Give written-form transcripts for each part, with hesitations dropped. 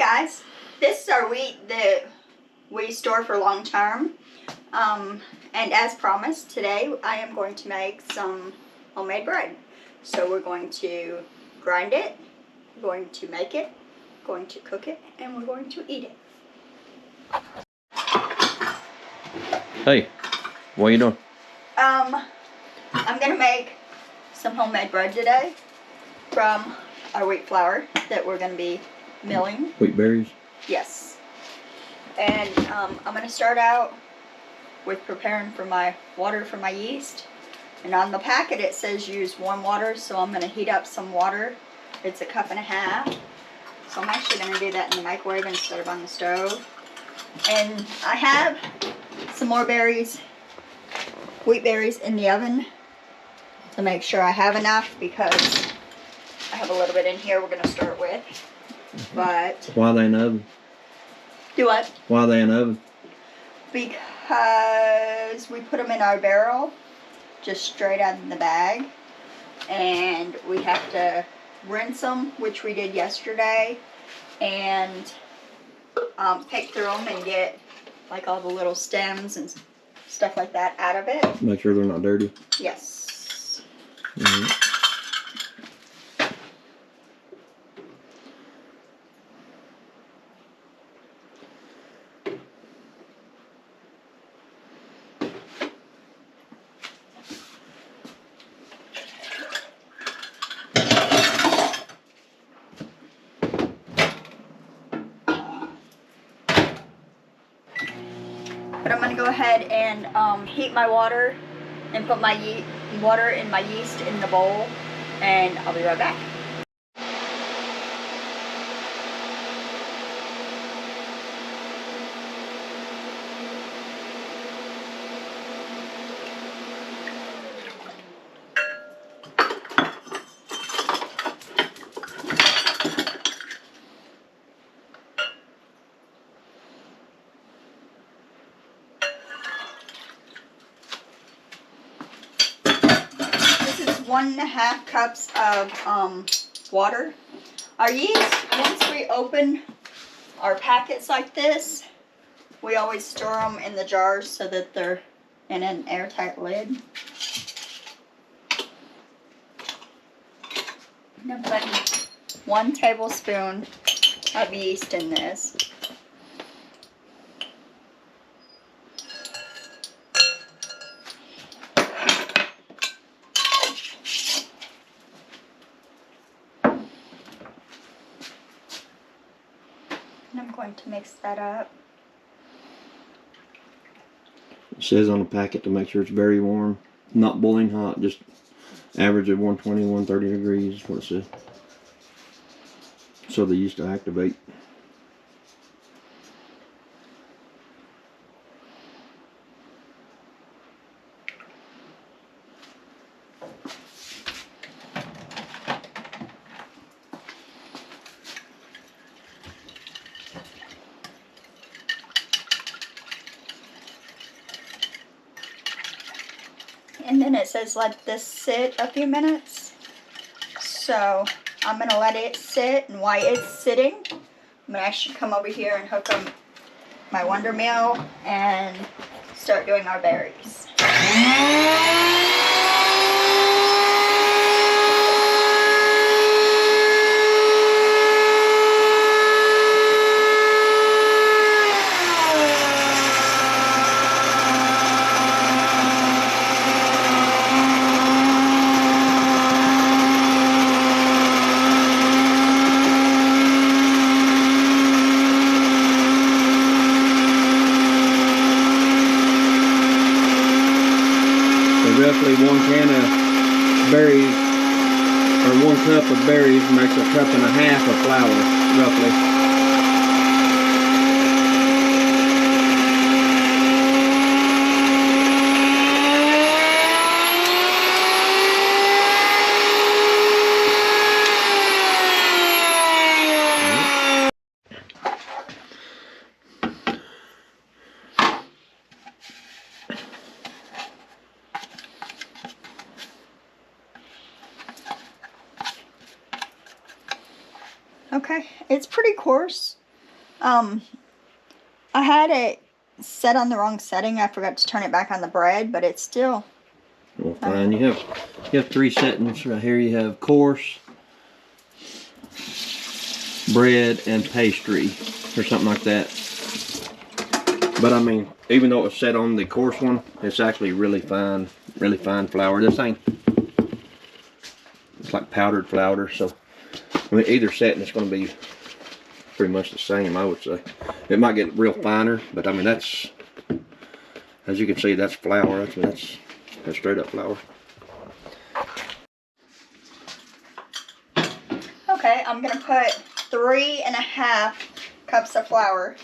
guys, this is our wheat that we store for long term. And as promised, today I am going to make some homemade bread. So we're going to grind it, we're going to make it, going to cook it, and we're going to eat it. Hey, what are you doing? I'm gonna make some homemade bread today from our wheat flour that we're gonna be milling. Wheat berries? Yes. And I'm gonna start out with preparing for my water for my yeast. And on the packet it says use warm water, so I'm gonna heat up some water. It's a cup and a half. So I'm actually gonna do that in the microwave instead of on the stove. And I have some more berries, wheat berries in the oven to make sure I have enough, because I have a little bit in here we're gonna start with. But why are they in the oven? Do what? Why are they in the oven? Because we put them in our barrel just straight out of the bag, and we have to rinse them, which we did yesterday, and pick through them and get like all the little stems and stuff like that out of it. Make sure they're not dirty. Yes. Mm-hmm. But I'm going to go ahead and heat my water and put my water and my yeast in the bowl, and I'll be right back. This is 1.5 cups of water. Our yeast, once we open our packets like this, we always store them in the jars so that they're in an airtight lid. I'm putting 1 tablespoon of yeast in this. And I'm going to mix that up. It says on the packet to make sure it's very warm, not boiling hot, just average of 120, 130 degrees is what it says. So they used to activate. And then it says let this sit a few minutes. So I'm going to let it sit, and while it's sitting, I'm going to actually come over here and hook up my wondermill and start doing our berries. Roughly 1 can of berries, or 1 cup of berries makes a cup and a half of flour, roughly. Okay, it's pretty coarse. I had it set on the wrong setting. I forgot to turn it back on the bread, but it's still. Well, fine. You have 3 settings right here. You have coarse, bread, and pastry, or something like that. But I mean, even though it's set on the coarse one, it's actually really fine flour. This ain't. It's like powdered flour. So I mean, either setting is going to be pretty much the same, I would say. It might get real finer, but I mean, that's, as you can see, that's flour. That's straight up flour. Okay, I'm gonna put 3.5 cups of flour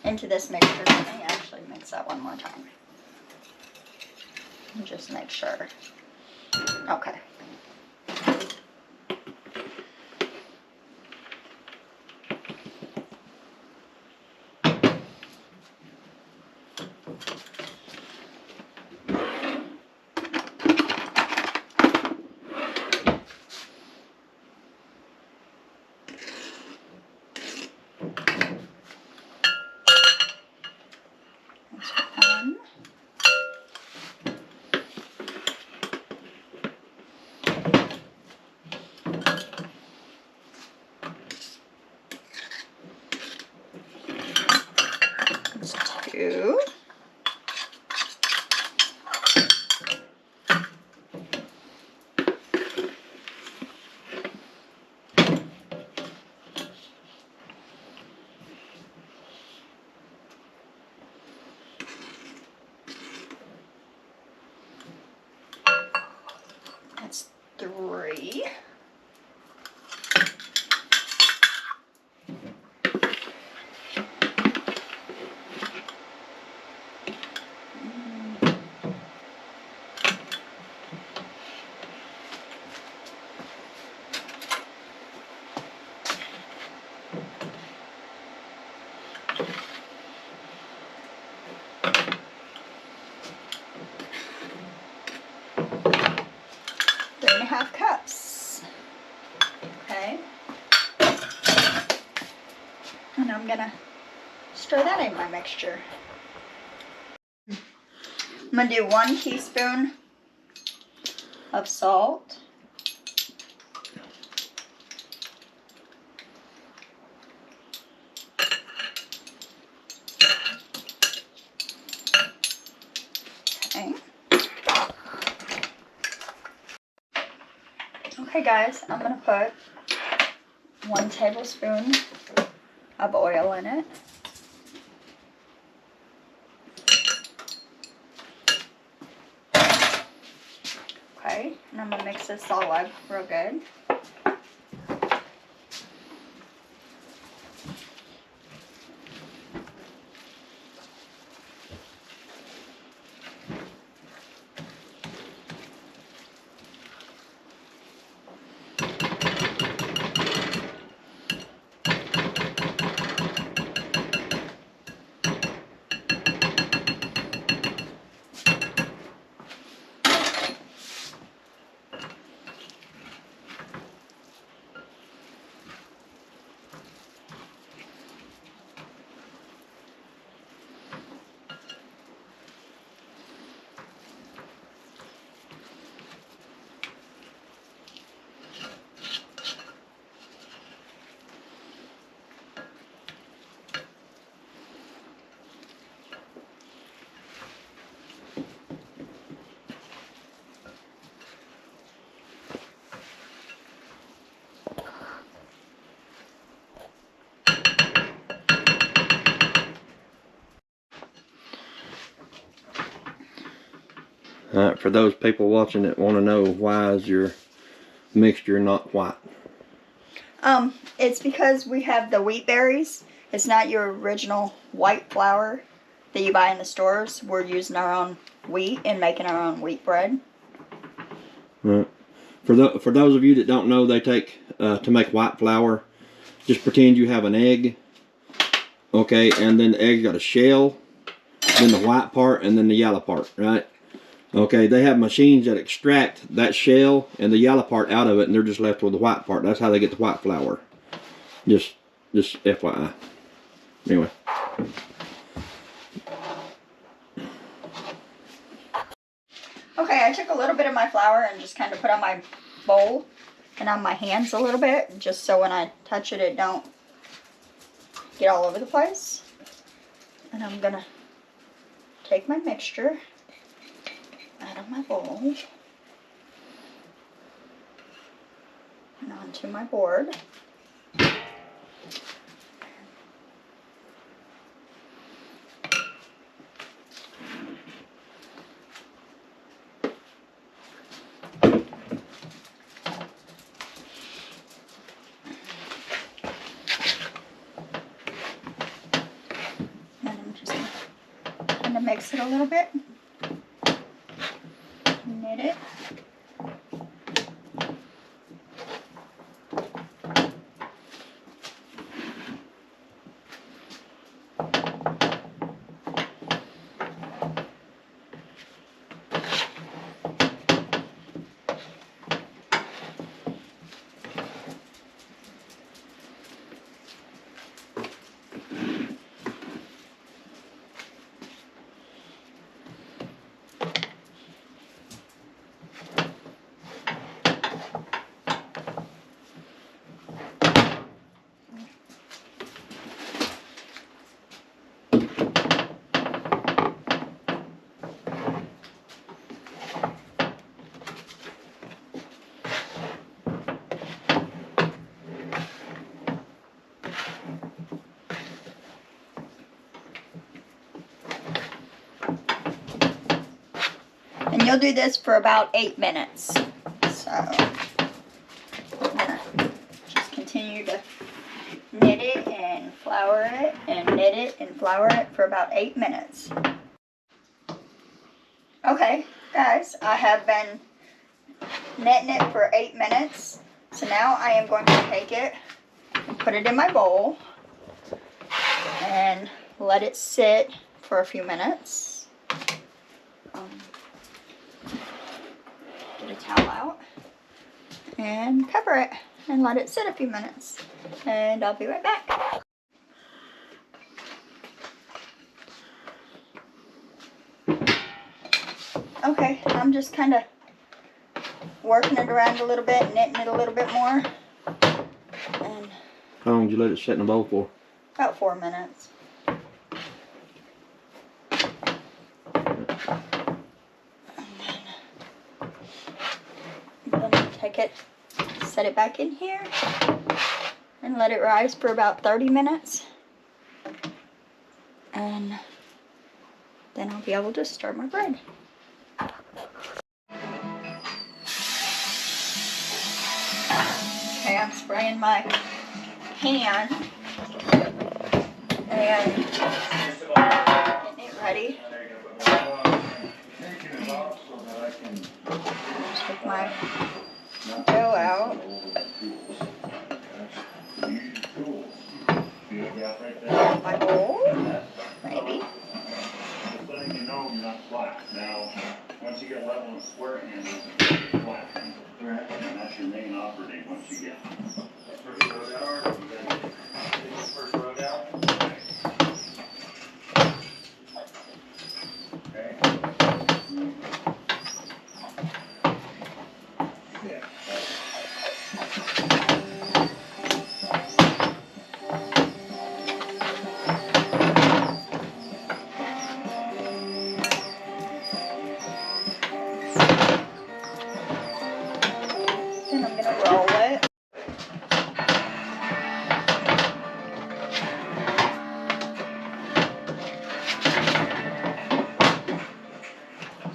into this mixture. Let me actually mix that one more time. And just make sure. Okay. Two. That's 3. Cups. Okay. And I'm gonna stir that in my mixture. I'm gonna do 1 teaspoon of salt. Okay. Okay guys, I'm gonna put 1 tablespoon of oil in it. Okay, and I'm gonna mix this all up real good. Alright, for those people watching that want to know, why is your mixture not white? It's because we have the wheat berries. It's not your original white flour that you buy in the stores. We're using our own wheat and making our own wheat bread. Right. For those of you that don't know, they take, to make white flour, just pretend you have an egg. Okay, and then the egg's got a shell, then the white part, and then the yellow part, right? Okay, they have machines that extract that shell and the yellow part out of it, and they're just left with the white part. That's how they get the white flour. Just FYI. Anyway. Okay, I took a little bit of my flour and just kind of put on my bowl and on my hands a little bit, just so when I touch it, it don't get all over the place. And I'm gonna take my mixture out of my bowl and onto my board. To mix it a little bit, knit it, and you'll do this for about 8 minutes. So I'm gonna just continue to knit it and flour it and knit it and flour it for about 8 minutes. Okay, guys, I have been knitting it for 8 minutes. So now I am going to take it and put it in my bowl and let it sit for a few minutes. Get a towel out and cover it and let it sit a few minutes. And I'll be right back. Okay, I'm just kind of working it around a little bit, knitting it a little bit more. And How long did you let it sit in the bowl for? about 4 minutes. And then take it, set it back in here, and let it rise for about 30 minutes. And then I'll be able to start my bread. Okay, I'm spraying my pan and getting it ready. Take my dough out. My bowl, maybe. Just letting you know you're not flat. Now, once you get level and square handles, it's flat handle. Right. And that's your main operative once you get first row down. You gotta get first row down. Okay. Yeah. Then I'm gonna roll it.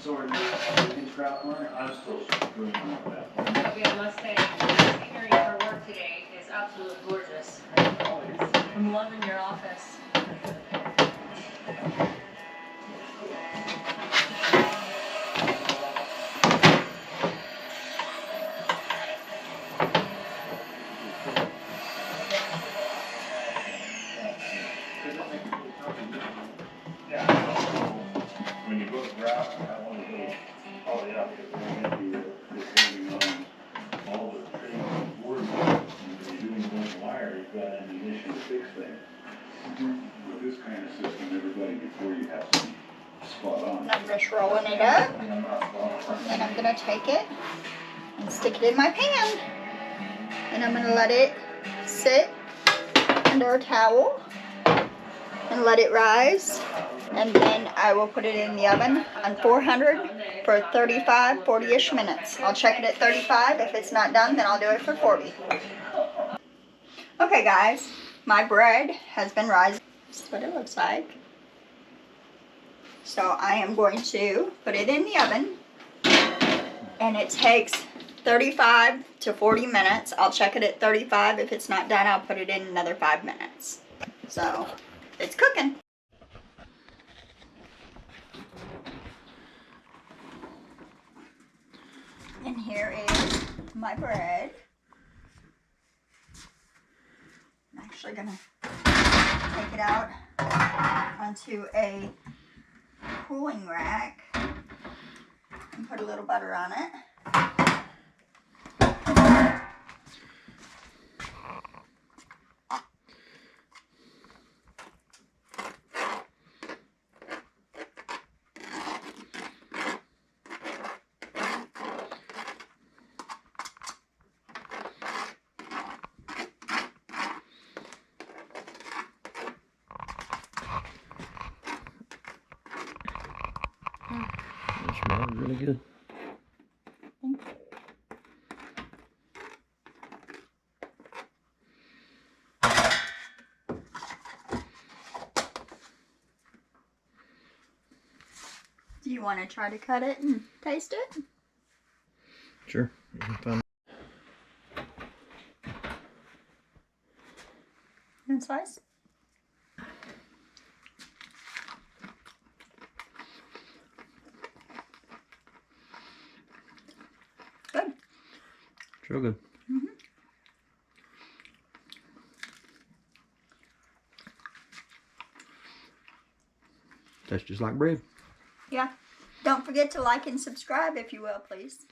So are you looking scrap one? I'm still doing that. Okay, I must say, the scenery for work today is absolutely gorgeous. I'm loving your office. Yeah, and also, when you go to graph, I have one of those, oh yeah, because we're gonna be, depending on all the trade board, and when you're doing one wire, you've got ammunition to fix things. this kind of system, everybody, before you have some spot on. I'm just rolling it up. Then I'm gonna take it and stick it in my pan. And I'm gonna let it sit under a towel and let it rise. And then I will put it in the oven on 400 for 35, 40-ish minutes. I'll check it at 35. If it's not done, then I'll do it for 40. Okay guys, my bread has been rising. This is what it looks like. So I am going to put it in the oven, and it takes 35 to 40 minutes. I'll check it at 35. If it's not done, I'll put it in another 5 minutes. So it's cooking. And here is my bread. I'm actually gonna take it out onto a cooling rack and put a little butter on it. It smells really good. Do you want to try to cut it and taste it? Sure. And slice? Good. It's real good. Tastes just like bread. Yeah. Don't forget to like and subscribe if you will, please.